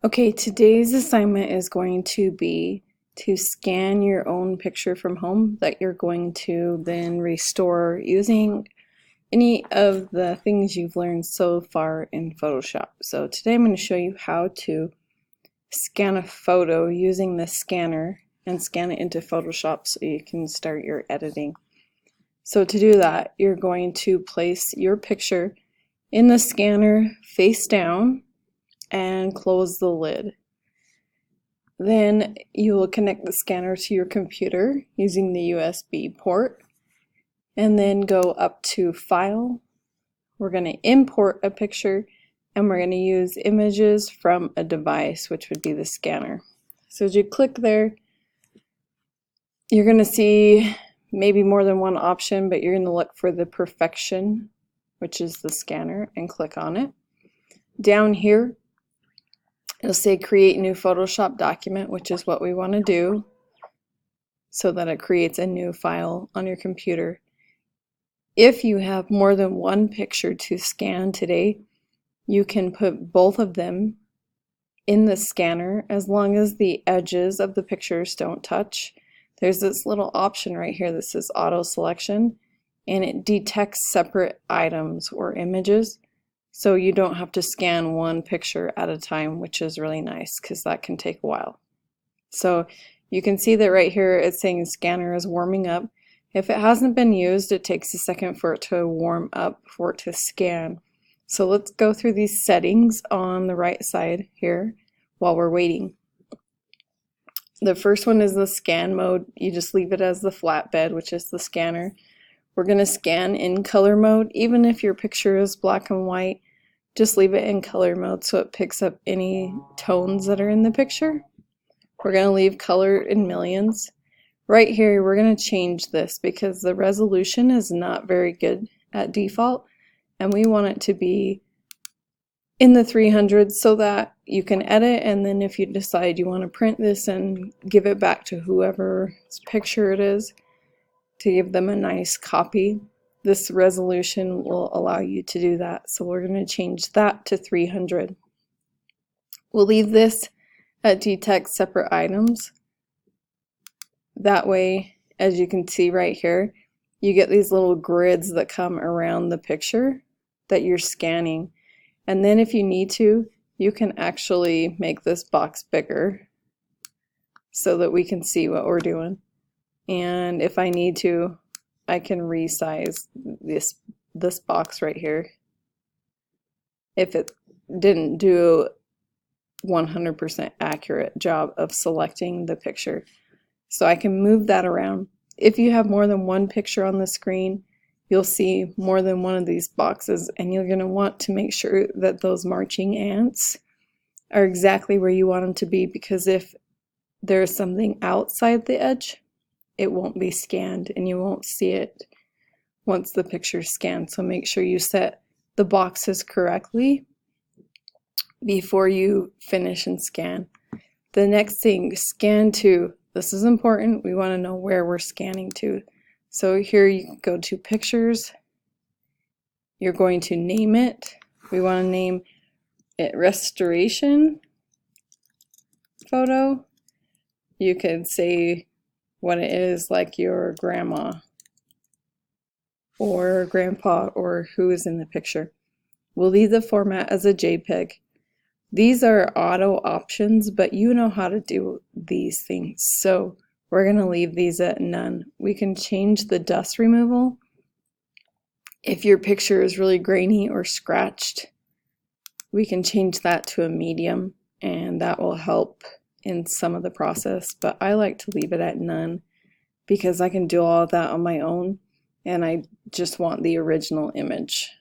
Okay, today's assignment is going to be to scan your own picture from home that you're going to then restore using any of the things you've learned so far in Photoshop. So today I'm going to show you how to scan a photo using the scanner and scan it into Photoshop so you can start your editing. So to do that, you're going to place your picture in the scanner face down and close the lid. Then you will connect the scanner to your computer using the USB port and then go up to File. We're going to import a picture and we're going to use images from a device, which would be the scanner. So as you click there, you're going to see maybe more than one option, but you're going to look for the Perfection, which is the scanner, and click on it. Down here, it'll say create new Photoshop document, which is what we want to do so that it creates a new file on your computer. If you have more than one picture to scan today, you can put both of them in the scanner as long as the edges of the pictures don't touch. There's this little option right here that says auto selection, and it detects separate items or images. So you don't have to scan one picture at a time, which is really nice because that can take a while. So you can see that right here it's saying scanner is warming up. If it hasn't been used, it takes a second for it to warm up for it to scan. So let's go through these settings on the right side here while we're waiting. The first one is the scan mode. You just leave it as the flatbed, which is the scanner. We're going to scan in color mode. Even if your picture is black and white, just leave it in color mode so it picks up any tones that are in the picture. We're going to leave color in millions. Right here, we're going to change this because the resolution is not very good at default, and we want it to be in the 300s so that you can edit, and then if you decide you want to print this and give it back to whoever's picture it is to give them a nice copy, this resolution will allow you to do that. So we're going to change that to 300. We'll leave this at detect separate items. That way, as you can see right here, you get these little grids that come around the picture that you're scanning. And then if you need to, you can actually make this box bigger so that we can see what we're doing. And if I need to, I can resize this box right here if it didn't do 100% accurate job of selecting the picture. So I can move that around. If you have more than one picture on the screen, you'll see more than one of these boxes, and you're going to want to make sure that those marching ants are exactly where you want them to be, because if there's something outside the edge, it won't be scanned and you won't see it once the picture's scanned. So make sure you set the boxes correctly before you finish and scan. The next thing, scan to. This is important. We want to know where we're scanning to. So here you go to pictures. You're going to name it. We want to name it restoration photo. You could say what it is, like your grandma or grandpa or who is in the picture. We'll leave the format as a JPEG. These are auto options, but you know how to do these things. So we're going to leave these at none. We can change the dust removal. If your picture is really grainy or scratched, we can change that to a medium, and that will help in some of the process. But I like to leave it at none because I can do all of that on my own, and I just want the original image.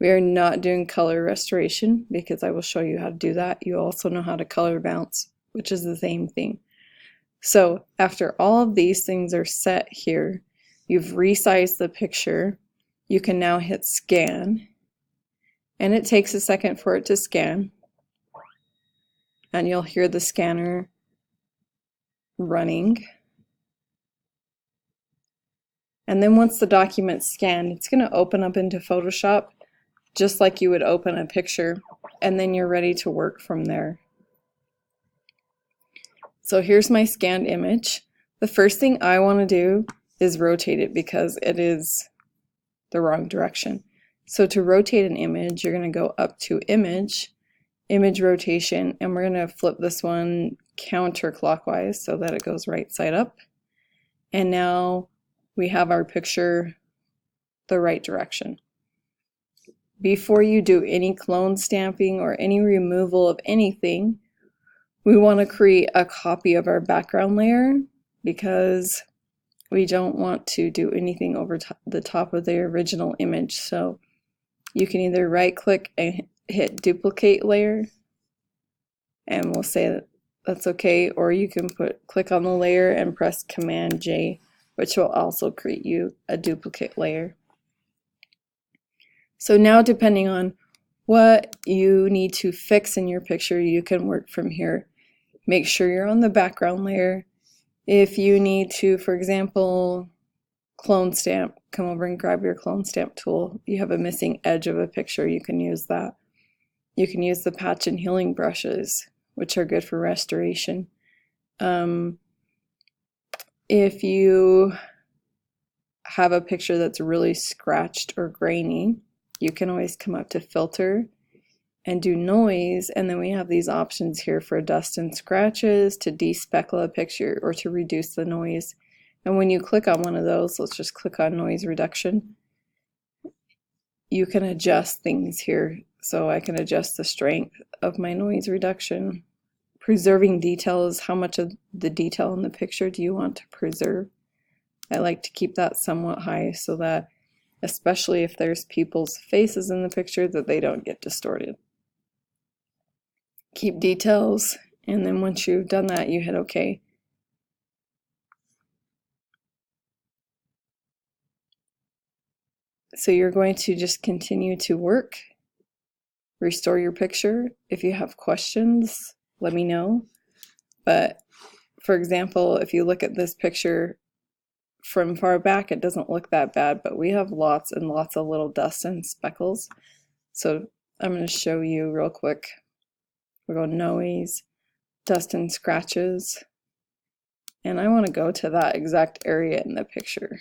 We are not doing color restoration because I will show you how to do that. You also know how to color bounce, which is the same thing. So after all of these things are set here, you've resized the picture, you can now hit scan, and it takes a second for it to scan, and you'll hear the scanner running. And then once the document's scanned, it's going to open up into Photoshop just like you would open a picture. and then you're ready to work from there. So here's my scanned image. The first thing I want to do is rotate it because it is the wrong direction. So to rotate an image, you're going to go up to image rotation, and we're going to flip this one counterclockwise so that it goes right side up. And now we have our picture the right direction. Before you do any clone stamping or any removal of anything, we want to create a copy of our background layer because we don't want to do anything over the top of the original image. So you can either right click and hit duplicate layer, and we'll say that that's okay, or you can click on the layer and press Command J, which will also create you a duplicate layer. So now, depending on what you need to fix in your picture, you can work from here. Make sure you're on the background layer. If you need to, for example, clone stamp, come over and grab your clone stamp tool. You have a missing edge of a picture, you can use that. You can use the patch and healing brushes, which are good for restoration. If you have a picture that's really scratched or grainy, you can always come up to filter and do noise, and then we have these options here for dust and scratches, to despeckle a picture, or to reduce the noise. And when you click on one of those, let's just click on noise reduction, you can adjust things here. So I can adjust the strength of my noise reduction. Preserving details, how much of the detail in the picture do you want to preserve? I like to keep that somewhat high so that, especially if there's people's faces in the picture, that they don't get distorted. Keep details, and then once you've done that, you hit OK. So you're going to just continue to work, restore your picture. If you have questions, let me know. But for example, if you look at this picture from far back, it doesn't look that bad, but we have lots and lots of little dust and speckles. So I'm going to show you real quick. We go noise, dust and scratches, and I want to go to that exact area in the picture.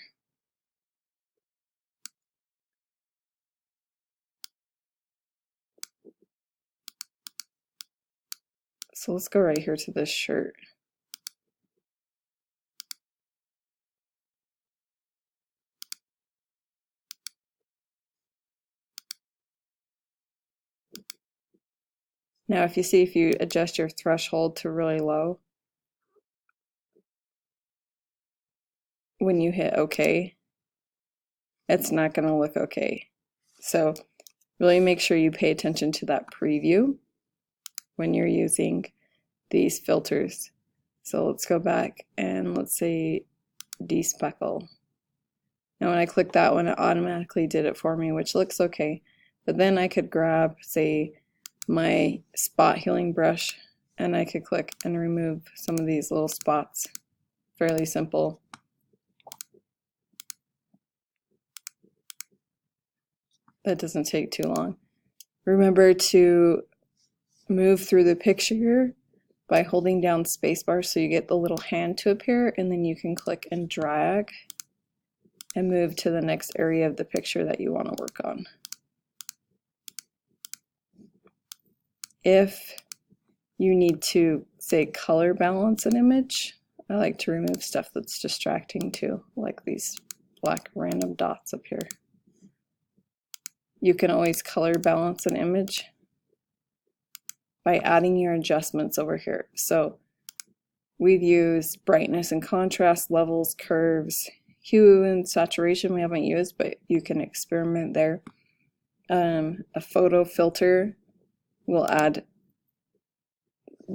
So let's go right here to this shirt. Now if you see, if you adjust your threshold to really low, when you hit OK, it's not going to look okay. So really make sure you pay attention to that preview when you're using these filters. So let's go back and let's say despeckle. Now when I click that one, it automatically did it for me, which looks okay. But then I could grab, say, my spot healing brush, and I could click and remove some of these little spots. Fairly simple. That doesn't take too long. Remember to move through the picture by holding down spacebar so you get the little hand to appear, and then you can click and drag and move to the next area of the picture that you want to work on. If you need to, say, color balance an image, I like to remove stuff that's distracting too, like these black random dots up here. You can always color balance an image by adding your adjustments over here. So we've used brightness and contrast, levels, curves, hue and saturation we haven't used, but you can experiment there. A photo filter will add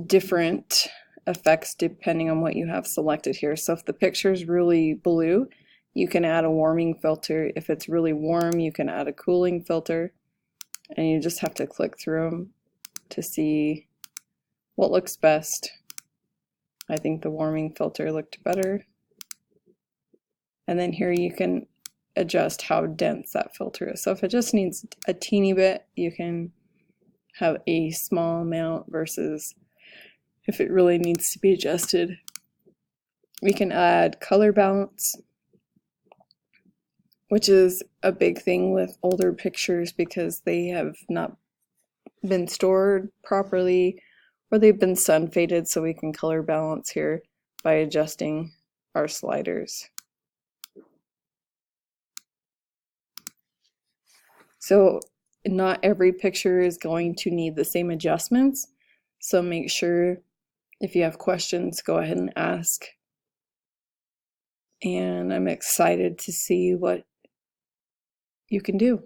different effects depending on what you have selected here. So if the picture is really blue, you can add a warming filter. If it's really warm, you can add a cooling filter, and you just have to click through them to see what looks best. I think the warming filter looked better. And then here you can adjust how dense that filter is. So if it just needs a teeny bit, you can have a small amount versus if it really needs to be adjusted. We can add color balance, which is a big thing with older pictures because they have not been stored properly or they've been sun faded, so we can color balance here by adjusting our sliders. So not every picture is going to need the same adjustments, so make sure if you have questions, go ahead and ask. And I'm excited to see what you can do.